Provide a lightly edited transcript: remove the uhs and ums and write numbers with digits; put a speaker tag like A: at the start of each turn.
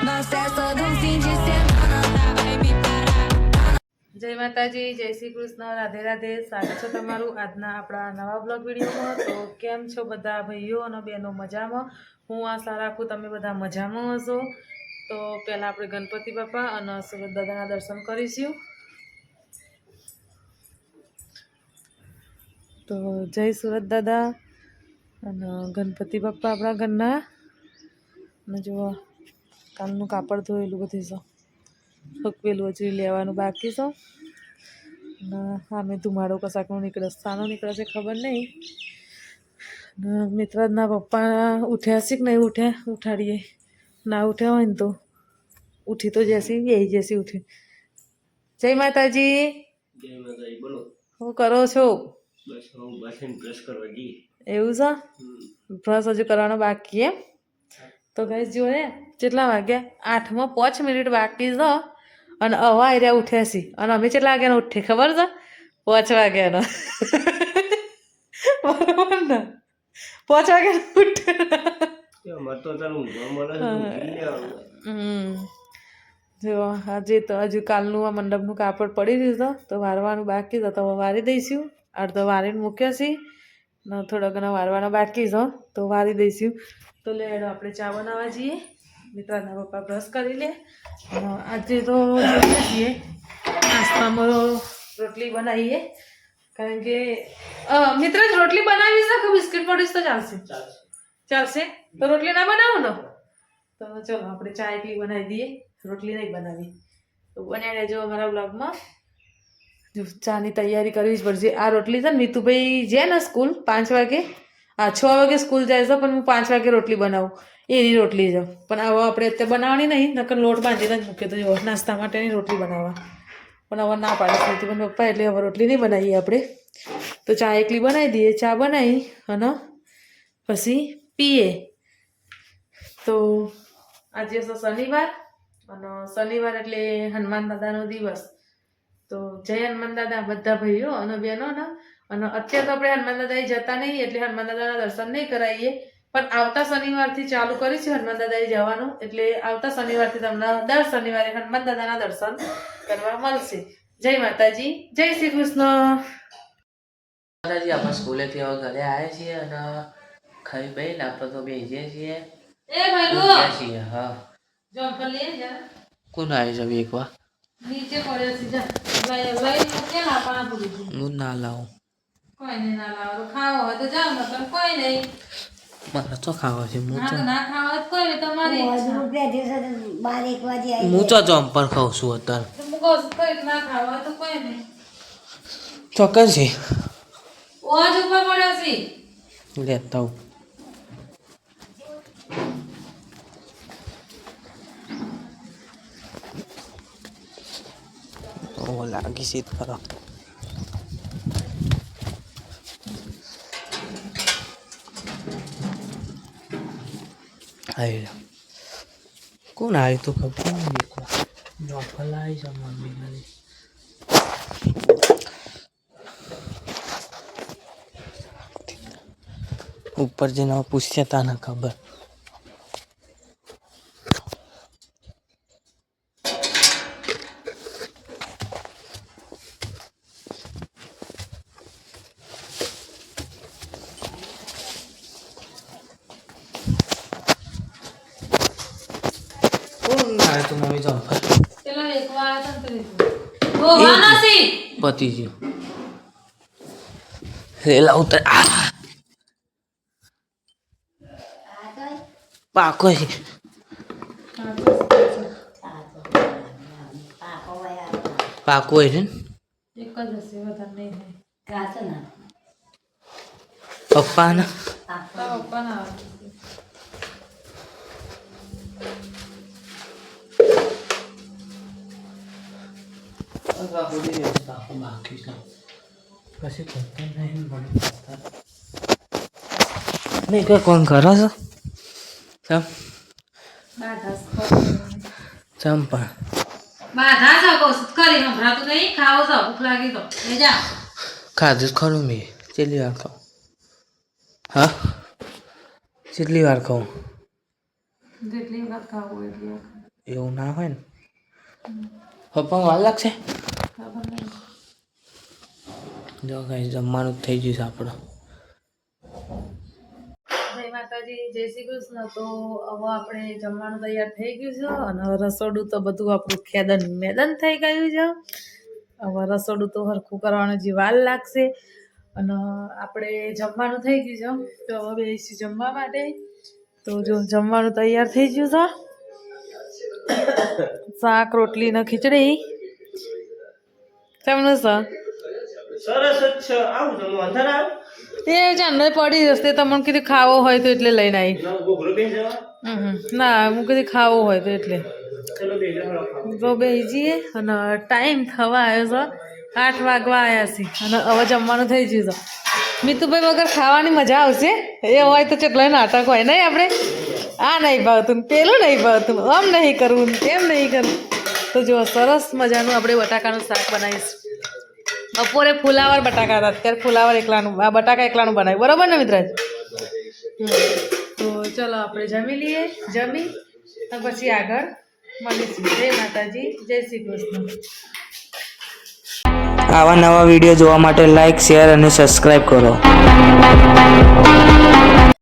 A: Nós festa do fim de semana, tá? Vai me parar.
B: જય માતાજી, જય શ્રી કૃષ્ણ, રાધે રાધે. સ્વાગત છે તમારું આજના આપણા નવા બ્લોગ વિડીયોમાં. તો કેમ છો બધા ભાઈઓ અને બહેનો? મજામાં? હું આશા રાખું તમે બધા મજામાં હશો. તો પહેલાં આપણે ગણપતિ બાપા અને સુરત દાદાના દર્શન કરીશું. તો જય સુરત દાદા અને ગણપતિ બાપા આપણા ઘરના. અને જુઓ કાલનું કાપડ ધોયેલું બધું છે, હકવેલું હજુ લેવાનું બાકી છે. અને આમે ધુમાડો કશાકનો નીકળે, સાનો નીકળે છે ખબર નહીં. મિત્રાજના પપ્પા ઉઠ્યા છે કે નહીં ઉઠ્યા? ઉઠાડીએ. ના ઉઠ્યા હોય ને તો ઉઠી તો જશે, એ જશે ઉઠી. જય માતાજી.
C: જય માતાજી. બોલો.
B: શું કરો છો?
C: બસ હું બાથરૂમ બ્રશ કરવા જઈએ.
B: એવું છે? બ્રશ હજુ કરવાનો બાકી એમ? તો ગાઈસ જુઓ ને કેટલા વાગ્યા? 8માં 5 મિનિટ બાકી છે અને હવા એરિયા ઉઠ્યા છે. અને અમે કેટલા વાગ્યાનો ઉઠીએ ખબર છે? 5 વાગ્યાનો. બરોબર ને? 5 વાગ્યાનો ઉઠે. જો હજી તો હજુ કાલનું આ મંડપનું કાપડ પડી રહ્યું છે તો વારવાનું બાકી છે. તો વારી દઈશું. અડધો વારીને મૂક્યો છે ને થોડો ઘણો વારવાનો બાકી છે તો વારી દઈશું. તો લેડો આપણે ચા બનાવવા જઈએ. મિત્રના પપ્પા બ્રશ કરી લે. આજે તો જોઈએ છીએ નાસ્તામાં રોટલી બનાવીએ, કારણ કે મિત્ર જ રોટલી બનાવી છે કે બિસ્કિટ પડીશ તો ચાલશે? ચાલશે. તો રોટલી ના બનાવો ને તો ચલો આપણે ચા એકલી બનાવી દઈએ, રોટલી નહીં બનાવી. તો બન્યા રહેજો અમારા બ્લોગમાં. જો ચાની તૈયારી કરવી જ પડશે. આ રોટલી છે ને મીતુભાઈ છે ને સ્કૂલ 5 વાગે, 6 વાગે સ્કૂલ જાય છે, પણ હું 5 વાગે રોટલી બનાવું એની રોટલી છે. પણ હવે આપણે અત્યારે બનાવવાની નહીં, નકર લોટ બાંધીને જ મૂકે તો જો નાસ્તા માટેની રોટલી બનાવવા. પણ હવે ના પાડે છે પણ પપ્પા, એટલે હવે રોટલી નહીં બનાવીએ આપણે. તો ચા એકલી બનાવી દઈએ. ચા બનાવી અને પછી પીએ. તો આજે છે શનિવાર અને શનિવાર એટલે હનુમાન દાદાનો દિવસ. તો જય હનુમાન દાદા બધા ભાઈઓ અને બહેનો ને. અને અત્યારે તો આપણે હનુમાન દાદાએ જતા નહીં એટલે હનુમાન દાદાના દર્શન નહીં કરાવીએ, પણ આવતા શનિવારથી ચાલુ કરીશું હનુમાન દાદાએ જવાનું. એટલે આવતા શનિવારથી તમને દર શનિવારે હનુમાન દાદાના દર્શન કરવા મળશે. જય માતાજી, જય શ્રી કૃષ્ણ.
D: માતાજી, આપણે સ્કૂલેથી હવે ઘરે આવ્યા છીએ અને ખાઈ બેન આપણે તો બેસીએ છીએ.
B: એ ભાઈલો
D: છીએ. હા,
B: જમ્પર લઈ જા.
D: કોણ આવી જાવ એકવાર?
B: નીચે પડ્યો છે, જા લઈ મૂકે ના પાણા પૂરી.
D: હું ના લાવું.
B: કોઈ નહીં, ના લાવો. ખાવો હોય તો જાવ, નકર કોઈ નહીં.
D: મારે તો ખાવા છે. હું તો
B: ના ખાવા હોય તો કોઈ નહીં, તમારી
D: હું તો જમ્પર ખાઉં છું અત્યારે.
B: હું કહું છું કોઈ ના ખાવા હોય તો કોઈ નહીં.
D: ચોક્કસ છે.
B: ઓજ ઉપર પડ્યો છે.
D: લેતા હું. ઓ લાગી છે ખરા. આવી કોણ આવ્યું તું ખબર નહીં. જોફલ આવી છે મમ્મી. ઉપર જઈને પૂછ્યા તા ના ખબર. તું મમ્મી જમ્પર
B: પેલા એકવાર તંત્રી ઓ વાનાસી
D: પતિ ગયો. રેલા ઉતર. પાકો છે. પાકો છે ને?
B: એક જ હશે, વધારે નહીં થાય.
D: પપ્પાના
B: પપ્પા ના આવે.
D: બાકી છે પછી કરતા નહીં નહીં. કોઈ કોણ કરો છો? ચમ ચમ પણ
B: બાધા છે કહું છું કરી સંભળાતું નહીં. ખાવો છો, ભૂખ લાગી તો લઈ જા.
D: ખાધું જ ખરું મેં. કેટલી વાર ખાઉં? હા, કેટલી વાર ખાઉં?
B: જેટલી વખત ખાવું એટલી વખત.
D: એવું ના હોય ને પપ્પા વાર લાગશે
B: ખબર નહીં.
D: જો કઈ જમવાનું થઈ ગયું છે આપણું.
B: જય માતાજી, જય શ્રી કૃષ્ણ. તો હવે આપણે જમવાનું તૈયાર થઈ ગયું છે અને રસોડું તો બધું આપણું ખેદન મેદન થઈ ગયું છે. હવે રસોડું તો હરખું કરવાનું જે વાર લાગશે અને આપણે જમવાનું થઈ ગયું છે તો હવે બેસી જમવા માટે. તો જો જમવાનું તૈયાર થઈ ગયું છે. શાક રોટલી ને ખીચડી. કેમનું છે?
C: સરસ જ છે. આવું છે વાંધો ના આવે.
B: તે ચાંદો પડી જશે તમને કીધું ખાવો હોય તો એટલે લઈને આવી.
C: ના ગોગરો બેસી જવા.
B: ના હું કીધું ખાવો હોય તો એટલે
C: ચલો બેસી જાઓ ખાવા.
B: તો બેસીએ અને ટાઈમ થવા આવ્યો છે 8 વાગવા આવ્યા છે અને હવે જમવાનું થઈ ગયું છે. મિતુભાઈ વગર ખાવાની મજા આવશે એ હોય તો ચટલો નાટક હોય નહીં આપણે આ નહીં ભાવતું ને પેલું નહીં ભાવતું આમ નહીં કરવું ને તેમ નહીં કરવું. તો જો સરસ મજાનું આપણે બટાકાનું શાક બનાવીશું. બપોરે ફુલાવર બટાકા હતા અત્યારે ફુલાવર એકલાનું આ બટાકા એકલાનું બનાવ્યું બરાબર ને મિત્રાજ? તો ચલો આપણે જમી લઈએ. જમી અને પછી આગળ મળીશું. જય માતાજી, જય શ્રી કૃષ્ણ.
D: આવા નવા વિડીયો જોવા માટે લાઈક શેર અને સબસ્ક્રાઈબ કરો.